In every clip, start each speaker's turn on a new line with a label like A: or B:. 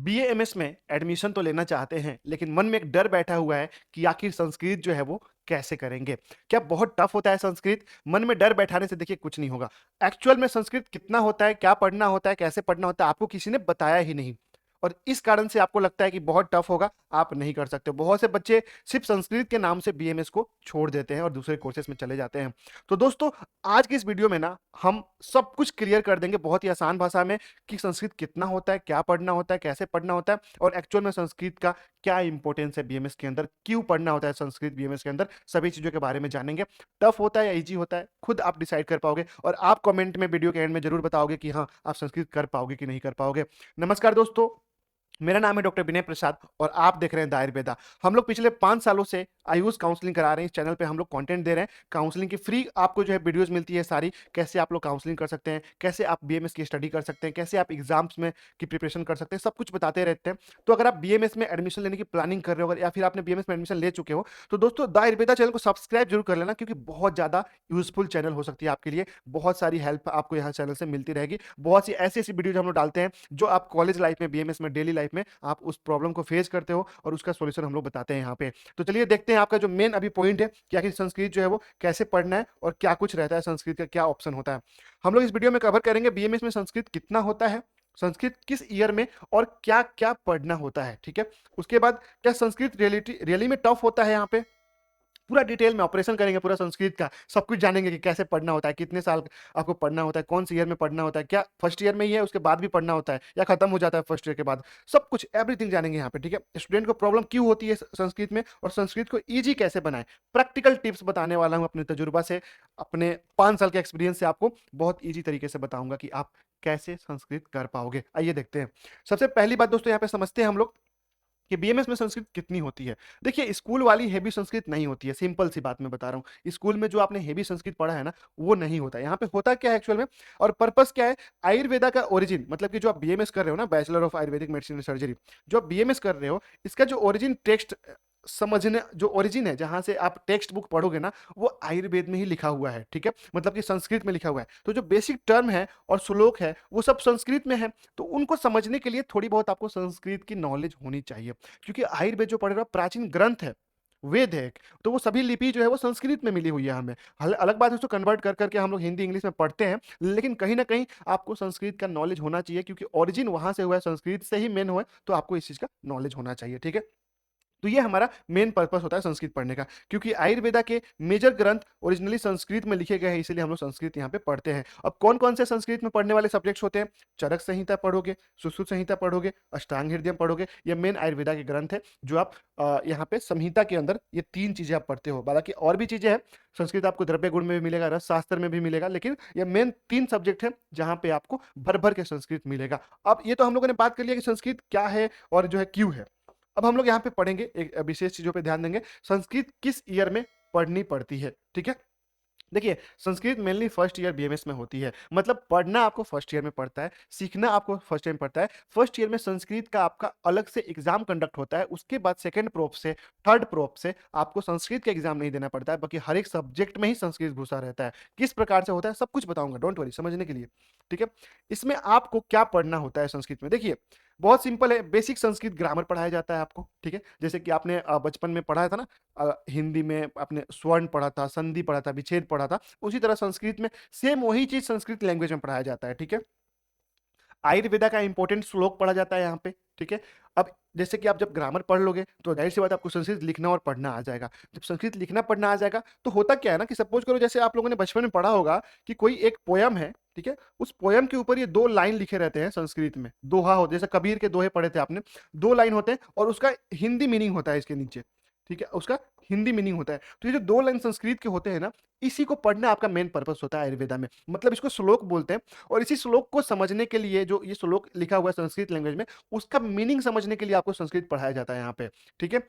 A: BAMS में admission तो लेना चाहते हैं, लेकिन मन में एक डर बैठा हुआ है कि आखिर संस्कृत जो है वो कैसे करेंगे। क्या बहुत टफ होता है संस्कृत? मन में डर बैठाने से देखिए कुछ नहीं होगा। एक्चुअल में संस्कृत कितना होता है, क्या पढ़ना होता है, कैसे पढ़ना होता है, आपको किसी ने बताया ही नहीं। और इस कारण से आपको लगता है कि बहुत टफ होगा, आप नहीं कर सकते। बहुत से बच्चे सिर्फ संस्कृत के नाम से बीएमएस को छोड़ देते हैं और दूसरे कोर्सेज में चले जाते हैं। तो दोस्तों, आज की इस वीडियो में ना हम सब कुछ क्लियर कर देंगे बहुत ही आसान भाषा में कि संस्कृत कितना होता है, क्या पढ़ना होता है, कैसे पढ़ना होता है और एक्चुअल में संस्कृत का क्या इंपॉर्टेंस है बीएमएस के अंदर, क्यों पढ़ना होता है संस्कृत बीएमएस के अंदर, सभी चीजों के बारे में जानेंगे। टफ होता है या इजी होता है, खुद आप डिसाइड कर पाओगे और आप कमेंट में वीडियो के एंड में जरूर बताओगे कि हाँ, आप संस्कृत कर पाओगे कि नहीं कर पाओगे। नमस्कार दोस्तों, मेरा नाम है डॉक्टर विनय प्रसाद और आप देख रहे हैं द आयुर्वेदा। हम लोग पिछले 5 सालों से आयुष काउंसलिंग करा रहे हैं। इस चैनल पे हम लोग कंटेंट दे रहे हैं, काउंसलिंग की फ्री आपको जो है वीडियोस मिलती है सारी, कैसे आप लोग काउंसलिंग कर सकते हैं, कैसे आप बीएमएस की स्टडी कर सकते हैं, कैसे आप एग्जाम्स में की प्रिपरेशन कर सकते हैं, सब कुछ बताते रहते हैं। तो अगर आप बीएमएस में एडमिशन लेने की प्लानिंग कर रहे हो या फिर आपने बीएमएस में एडमिशन ले चुके हो, तो दोस्तों द आयुर्वेदा चैनल को सब्सक्राइब जरूर कर लेना, क्योंकि बहुत ज्यादा यूजफुल चैनल हो सकती है आपके लिए। बहुत सारी हेल्प आपको यहाँ चैनल से मिलती रहेगी। बहुत सी ऐसी ऐसी वीडियोज हम लोग डालते हैं जो आप कॉलेज लाइफ में, बीएमएस में, डेली लाइफ में आप उस प्रॉब्लम को फेस करते हो और उसका सॉल्यूशन हम लोग बताते हैं यहाँ पे। तो चलिए देखते हैं आपका जो मेन अभी पॉइंट है कि आखिर संस्कृत जो है वो कैसे पढ़ना है और क्या कुछ रहता है, संस्कृत का क्या ऑप्शन होता है। हम लोग इस वीडियो में कवर करेंगे बीएमएस में संस्कृत कितना होता है, संस्कृत किस ईयर में और क्या क्या पढ़ना होता है। ठीक है, उसके बाद क्या संस्कृत रियली में टफ होता है, यहाँ पे पूरा डिटेल में ऑपरेशन करेंगे, पूरा संस्कृत का सब कुछ जानेंगे कि कैसे पढ़ना होता है, कितने साल आपको पढ़ना होता है, कौन से ईयर में पढ़ना होता है, क्या फर्स्ट ईयर में ही है उसके बाद भी पढ़ना होता है या खत्म हो जाता है फर्स्ट ईयर के बाद, सब कुछ एवरीथिंग जानेंगे यहाँ पे। ठीक है, स्टूडेंट को प्रॉब्लम क्यों होती है संस्कृत में और संस्कृत को ईजी कैसे बनाए, प्रैक्टिकल टिप्स बताने वाला हूँ अपने तजुर्बा से, अपने 5 साल के एक्सपीरियंस से आपको बहुत ईजी तरीके से बताऊंगा कि आप कैसे संस्कृत कर पाओगे। आइए देखते हैं। सबसे पहली बात दोस्तों यहाँ पे समझते हैं हम लोग कि बीएमएस में संस्कृत कितनी होती है। देखिए, स्कूल वाली हेवी संस्कृत नहीं होती है, सिंपल सी बात मैं बता रहा हूँ। स्कूल में जो आपने हेवी संस्कृत पढ़ा है ना, वो नहीं होता। यहाँ पे होता क्या है एक्चुअल में और पर्पस क्या है, आयुर्वेदा का ओरिजिन, मतलब कि जो आप बीएमएस कर रहे हो ना, bachelor of Ayurvedic medicine and surgery, जो आप बीएमएस कर रहे हो, इसका जो ओरिजिन टेक्स्ट समझने, जो ओरिजिन है जहां से आप टेक्स्ट बुक पढ़ोगे ना, वो आयुर्वेद में ही लिखा हुआ है। ठीक है, मतलब कि संस्कृत में लिखा हुआ है। तो जो बेसिक टर्म है और श्लोक है वो सब संस्कृत में है। तो उनको समझने के लिए थोड़ी बहुत आपको संस्कृत की नॉलेज होनी चाहिए, क्योंकि आयुर्वेद जो पढ़ रहे हो प्राचीन ग्रंथ है, वेद है एक, तो वो सभी लिपि जो है वो संस्कृत में मिली हुई है हमें। अलग बात है उसको कन्वर्ट कर करके हम लोग हिंदी इंग्लिश में पढ़ते हैं, लेकिन कहीं ना कहीं आपको संस्कृत का नॉलेज होना चाहिए, क्योंकि ओरिजिन वहां से हुआ है, संस्कृत से ही मेन हुआ है, तो आपको इस चीज का नॉलेज होना चाहिए। ठीक है, तो ये हमारा मेन पर्पस होता है संस्कृत पढ़ने का, क्योंकि आयुर्वेदा के मेजर ग्रंथ ओरिजिनली संस्कृत में लिखे गए हैं, इसीलिए हम लोग संस्कृत यहाँ पे पढ़ते हैं। अब कौन कौन से संस्कृत में पढ़ने वाले सब्जेक्ट्स होते हैं, चरक संहिता पढ़ोगे, सुश्रुत संहिता पढ़ोगे, अष्टांग हृदय पढ़ोगे, ये मेन आयुर्वेदा के ग्रंथ है जो आप यहाँ पे संहिता के अंदर ये 3 चीजें आप पढ़ते हो। बाकी और भी चीजें हैं, संस्कृत आपको द्रव्य गुण में भी मिलेगा, रस शास्त्र में भी मिलेगा, लेकिन ये मेन 3 सब्जेक्ट है जहाँ पे आपको भर भर के संस्कृत मिलेगा। अब ये तो हम लोगों ने बात कर लिया कि संस्कृत क्या है और जो है क्यों है। अब हम लोग यहाँ पे पढ़ेंगे, एक विशेष चीजों पे ध्यान देंगे, संस्कृत किस ईयर में पढ़नी पड़ती है। ठीक है, देखिए, Sanskrit mainly first year BMS में होती है, मतलब पढ़ना आपको फर्स्ट ईयर में पड़ता है, सीखना आपको फर्स्ट ईयर में पड़ता है। फर्स्ट ईयर में संस्कृत का आपका अलग से एग्जाम कंडक्ट होता है, उसके बाद सेकंड प्रोप से, थर्ड प्रोप से आपको संस्कृत का एग्जाम नहीं देना पड़ता है, बाकी हर एक सब्जेक्ट में ही संस्कृत घुसा रहता है। किस प्रकार से होता है सब कुछ बताऊंगा, डोंट वरी, समझने के लिए। ठीक है, इसमें आपको क्या पढ़ना होता है संस्कृत में, देखिए बहुत सिंपल है। बेसिक संस्कृत ग्रामर पढ़ाया जाता है आपको। ठीक है, जैसे कि आपने बचपन में पढ़ा था ना, हिंदी में आपने स्वर्ण पढ़ा था, संधि पढ़ा था, विच्छेद पढ़ा था, उसी तरह संस्कृत में सेम वही चीज संस्कृत लैंग्वेज में पढ़ाया जाता है। ठीक है, आयुर्वेदा का इंपॉर्टेंट श्लोक पढ़ा जाता है यहाँ पे। ठीक है, अब जैसे कि आप जब ग्रामर पढ़ लोगे तो जाहिर सी बात आपको संस्कृत लिखना और पढ़ना आ जाएगा। जब संस्कृत लिखना पढ़ना आ जाएगा तो होता क्या है ना, कि सपोज करो जैसे आप लोगों ने बचपन में पढ़ा होगा कि कोई एक पोयम है, ठीक है, उस पोयम के ऊपर ये 2 लाइन लिखे रहते हैं संस्कृत में, दोहा हो, जैसे कबीर के दोहे पढ़े थे आपने, 2 लाइन होते हैं और उसका हिंदी मीनिंग होता है इसके नीचे। ठीक है, उसका हिंदी मीनिंग होता है। तो ये जो 2 लाइन संस्कृत के होते हैं ना, इसी को पढ़ना आपका मेन पर्पस होता है आयुर्वेदा में, मतलब इसको श्लोक बोलते हैं। और इसी श्लोक को समझने के लिए, जो ये श्लोक लिखा हुआ है संस्कृत लैंग्वेज में, उसका मीनिंग समझने के लिए आपको संस्कृत पढ़ाया जाता है यहाँ पे। ठीक है,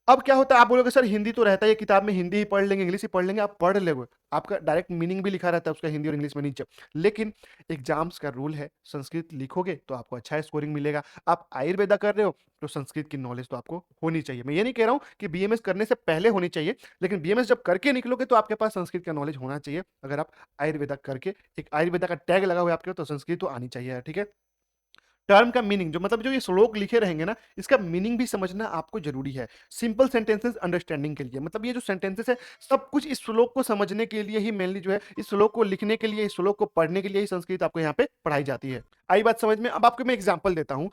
A: अब क्या होता है, आप बोलोगे सर हिंदी तो रहता है, ये किताब में हिंदी ही पढ़ लेंगे, इंग्लिश ही पढ़ लेंगे, आप पढ़ लेंगे, आपका डायरेक्ट मीनिंग भी लिखा रहता है उसका हिंदी और इंग्लिश में नीचे। लेकिन एग्जाम्स का रूल है, संस्कृत लिखोगे तो आपको अच्छा स्कोरिंग मिलेगा। आप आयुर्वेदा कर रहे हो तो संस्कृत की नॉलेज तो आपको होनी चाहिए। मैं ये नहीं कह रहा हूँ कि बीएमएस करने से पहले होनी चाहिए, लेकिन बीएमएस जब करके निकलोगे तो आपके पास संस्कृत का नॉलेज होना चाहिए। अगर आप आयुर्वेदा करके, एक आयुर्वेदा का टैग लगा हुआ है आपके, तो संस्कृत तो आनी चाहिए। ठीक है, टर्म का मीनिंग जो मतलब जो ये श्लोक लिखे रहेंगे ना, इसका मीनिंग भी समझना आपको ज़रूरी है। सिंपल सेंटेंसेस अंडरस्टैंडिंग के लिए, मतलब ये जो सेंटेंसेस है, सब कुछ इस श्लोक को समझने के लिए ही मेनली जो है, इस श्लोक को लिखने के लिए, इस श्लोक को पढ़ने के लिए ही संस्कृत आपको यहाँ पे पढ़ाई जाती है। आई बात समझ में? अब आपको मैं एग्ज़ाम्पल देता हूँ।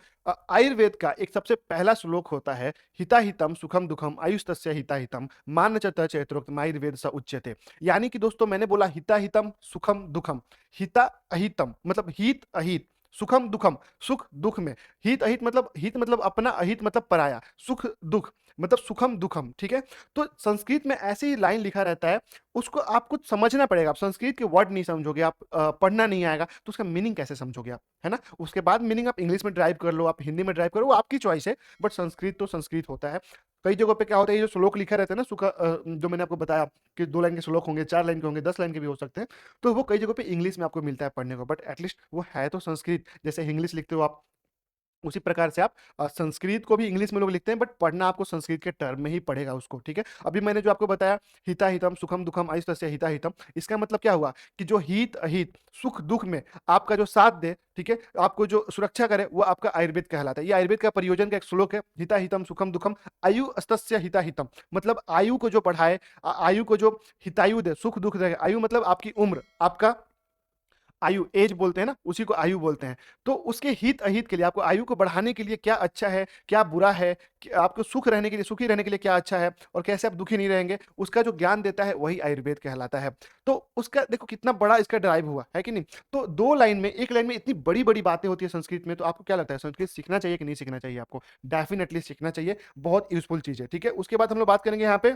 A: आयुर्वेद का एक सबसे पहला श्लोक होता है, हिताहितम सुखम दुःखम आयुस्तस्य हिताहितम मानचत चैत्रोक्तम आयुर्वेद स उच्यते। यानी कि दोस्तों मैंने बोला हिताहितम सुखम दुःखम, हिता अहितम मतलब हित अहित, सुखम दुखम सुख दुख में, हित मतलब अपना, अहित मतलब पराया, सुख दुख मतलब सुखम दुखम, ठीक है। तो संस्कृत में ऐसे ही लाइन लिखा रहता है, उसको आपको समझना पड़ेगा। आप संस्कृत के वर्ड नहीं समझोगे, आप पढ़ना नहीं आएगा तो उसका मीनिंग कैसे समझोगे आप, है ना। उसके बाद मीनिंग आप इंग्लिश में ड्राइव कर लो, आप हिंदी में ड्राइव करो, वो आपकी चॉइस है, बट संस्कृत तो संस्कृत होता है। कई जगहों पे क्या होता है, ये जो श्लोक लिखा रहता है ना, जो मैंने आपको बताया कि 2 लाइन के श्लोक होंगे, 4 लाइन के होंगे, 10 लाइन के भी हो सकते हैं, तो वो कई जगहों पे इंग्लिश में आपको मिलता है पढ़ने को, बट एटलीस्ट वो है तो संस्कृत। जैसे इंग्लिश लिखते हो आप, उसी प्रकार से आप संस्कृत को भी इंग्लिश में लोग लिखते हैं, बट पढ़ना आपको संस्कृत के टर्म में ही पड़ेगा उसको, ठीक है। अभी मैंने जो आपको बताया, हिताहितम सुखम दुखम आयुस्तस्य हिताहितम, इसका मतलब क्या हुआ कि जो हित अहित सुख दुख में आपका जो साथ दे, ठीक है, आपको जो सुरक्षा करे, वो आपका आयुर्वेद कहलाता है। ये आयुर्वेद का प्रयोजन का एक श्लोक है, हिताहितम सुखम दुखम आयु अस्तस्य हिताहितम, मतलब आयु को जो बढ़ाए, आयु को जो हितायु दे, सुख दुख दे। आयु मतलब आपकी उम्र, आपका आयु, एज बोलते हैं ना, उसी को आयु बोलते हैं। तो उसके हित अहित के लिए, आपको आयु को बढ़ाने के लिए क्या अच्छा है, क्या बुरा है, आपको सुख रहने के लिए, सुखी रहने के लिए क्या अच्छा है, और कैसे आप दुखी नहीं रहेंगे, उसका जो ज्ञान देता है वही आयुर्वेद कहलाता है। तो उसका देखो कितना बड़ा इसका ड्राइव हुआ है कि नहीं। तो 2 लाइन में, 1 लाइन में इतनी बड़ी-बड़ी बातें होती है संस्कृत में, तो आपको क्या लगता है संस्कृत सीखना चाहिए कि नहीं सीखना चाहिए आपको? डेफिनिटली सीखना चाहिए, बहुत यूज़फुल चीज़ है, ठीक है। उसके बाद हम लोग बात करेंगे यहाँ पे,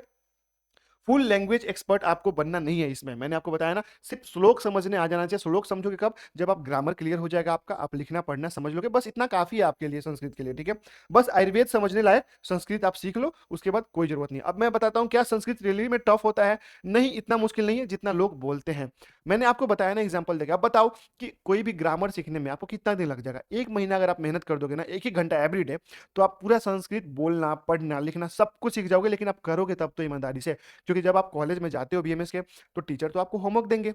A: फुल लैंग्वेज एक्सपर्ट आपको बनना नहीं है इसमें। मैंने आपको बताया ना, सिर्फ श्लोक समझने आ जाना चाहिए। श्लोक समझोगे कब? जब आप ग्रामर क्लियर हो जाएगा आपका, आप लिखना पढ़ना समझ लोगे, बस इतना काफ़ी है आपके लिए संस्कृत के लिए, ठीक है। बस आयुर्वेद समझने लायक संस्कृत आप सीख लो, उसके बाद कोई ज़रूरत नहीं। अब मैं बताता हूँ क्या संस्कृत रियली में टफ होता है? नहीं, इतना मुश्किल नहीं है जितना लोग बोलते हैं। मैंने आपको बताया ना एग्ज़ाम्पल देके। अब बताओ कि कोई भी ग्रामर सीखने में आपको कितना दिन लग जाएगा? 1 महीना अगर आप मेहनत कर दोगे ना, 1-1 घंटा एवरीडे, तो आप पूरा संस्कृत बोलना, पढ़ना, लिखना सब कुछ सीख जाओगे, लेकिन आप करोगे तब तो ईमानदारी से। क्योंकि जब आप कॉलेज में जाते हो बीएमएस के, तो टीचर तो आपको होमवर्क देंगे,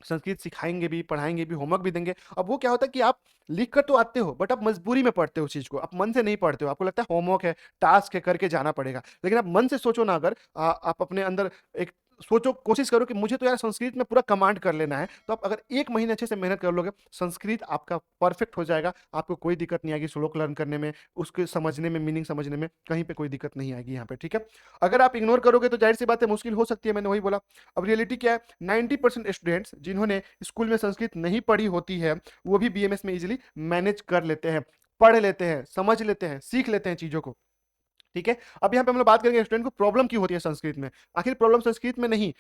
A: संस्कृत सिखाएँगे भी, पढ़ाएँगे भी, होमवर्क भी देंगे। अब वो क्या होता है कि आप लिख कर तो आते हो, बट आप मजबूरी में पढ़ते हो उस चीज़ को, आप मन से नहीं पढ़ते हो। आपको लगता है होमवर्क है, टास्क है, करके जाना पड़ेगा। लेकिन आप मन से सोचो ना, अगर आप अपने अंदर एक सोचो, कोशिश करो कि मुझे तो यार संस्कृत में पूरा कमांड कर लेना है, तो आप अगर 1 महीने अच्छे से मेहनत कर लोगे, संस्कृत आपका परफेक्ट हो जाएगा। आपको कोई दिक्कत नहीं आएगी श्लोक लर्न करने में, उसके समझने में, मीनिंग समझने में, कहीं पे कोई दिक्कत नहीं आएगी यहाँ पे, ठीक है। अगर आप इग्नोर करोगे तो ज़ाहिर-सी बात है मुश्किल हो सकती है, मैंने वही बोला। अब रियलिटी क्या है, 90% स्टूडेंट्स जिन्होंने स्कूल में संस्कृत नहीं पढ़ी होती है, वो भी बीएमएस में ईज़िली मैनेज कर लेते हैं, पढ़ लेते हैं, समझ लेते हैं, सीख लेते हैं चीज़ों को, ठीक है। अब यहाँ पे हम लोग बात करेंगे स्टूडेंट को प्रॉब्लम क्यों होती है संस्कृत में। आखिर प्रॉब्लम संस्कृत में नहीं,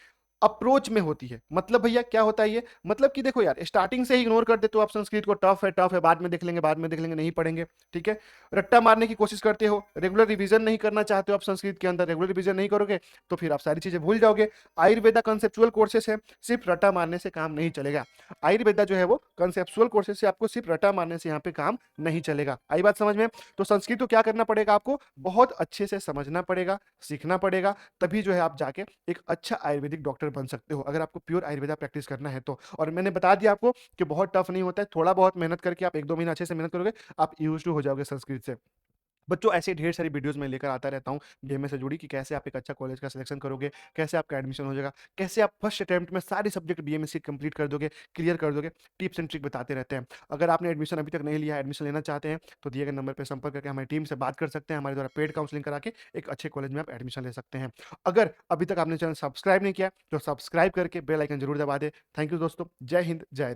A: अप्रोच में होती है। मतलब भैया क्या होता है ये? मतलब कि देखो यार, स्टार्टिंग से ही इग्नोर कर देते हो आप संस्कृत को, टफ है, बाद में देख लेंगे, बाद में देख लेंगे, नहीं पढ़ेंगे, ठीक है। रट्टा मारने की कोशिश करते हो, रेगुलर रिवीजन नहीं करना चाहते हो आप संस्कृत के अंदर, रेगुलर रिवीजन नहीं करोगे तो फिर आप सारी चीजें भूल जाओगे। आयुर्वेदा कंसेप्चुअल कोर्सेस है, सिर्फ रट्टा मारने से काम नहीं चलेगा। आयुर्वेदा जो है वो कंसेप्चुअल कोर्सेस से, आपको सिर्फ रट्टा मारने से यहाँ पे काम नहीं चलेगा। आई बात समझ में? तो संस्कृत को क्या करना पड़ेगा आपको? बहुत अच्छे से समझना पड़ेगा, सीखना पड़ेगा, तभी जो है आप जाके एक अच्छा आयुर्वेदिक डॉक्टर बन सकते हो, अगर आपको प्योर आयुर्वेदा प्रैक्टिस करना है तो। और मैंने बता दिया आपको कि बहुत टफ नहीं होता है, थोड़ा बहुत मेहनत करके आप 1-2 महीना अच्छे से मेहनत करोगे, आप यूज्ड टू हो जाओगे संस्कृत से। बच्चों ऐसे ढेर सारी वीडियोज़ मैं लेकर आता रहता हूँ बीएमएस से जुड़ी, कि कैसे आप एक अच्छा कॉलेज का सिलेक्शन करोगे, कैसे आपका एडमिशन हो जाएगा, कैसे आप फर्स्ट अटेम्प्ट में सारे सब्जेक्ट बीएमएस के कंप्लीट कर दोगे, क्लियर कर दोगे, टिप्स एंड ट्रिक बताते रहते हैं। अगर आपने एडमिशन अभी तक नहीं लिया है, एडमिशन लेना चाहते हैं, तो दिए गए नंबर पे संपर्क करके हमारी टीम से बात कर सकते हैं, हमारे द्वारा पेड काउंसलिंग करा के एक अच्छे कॉलेज में आप एडमिशन ले सकते हैं। अगर अभी तक आपने चैनल सब्सक्राइब नहीं किया, तो सब्सक्राइब करके बेल आइकन जरूर दबा दें। थैंक यू दोस्तों, जय हिंद, जय आयुर्वेद।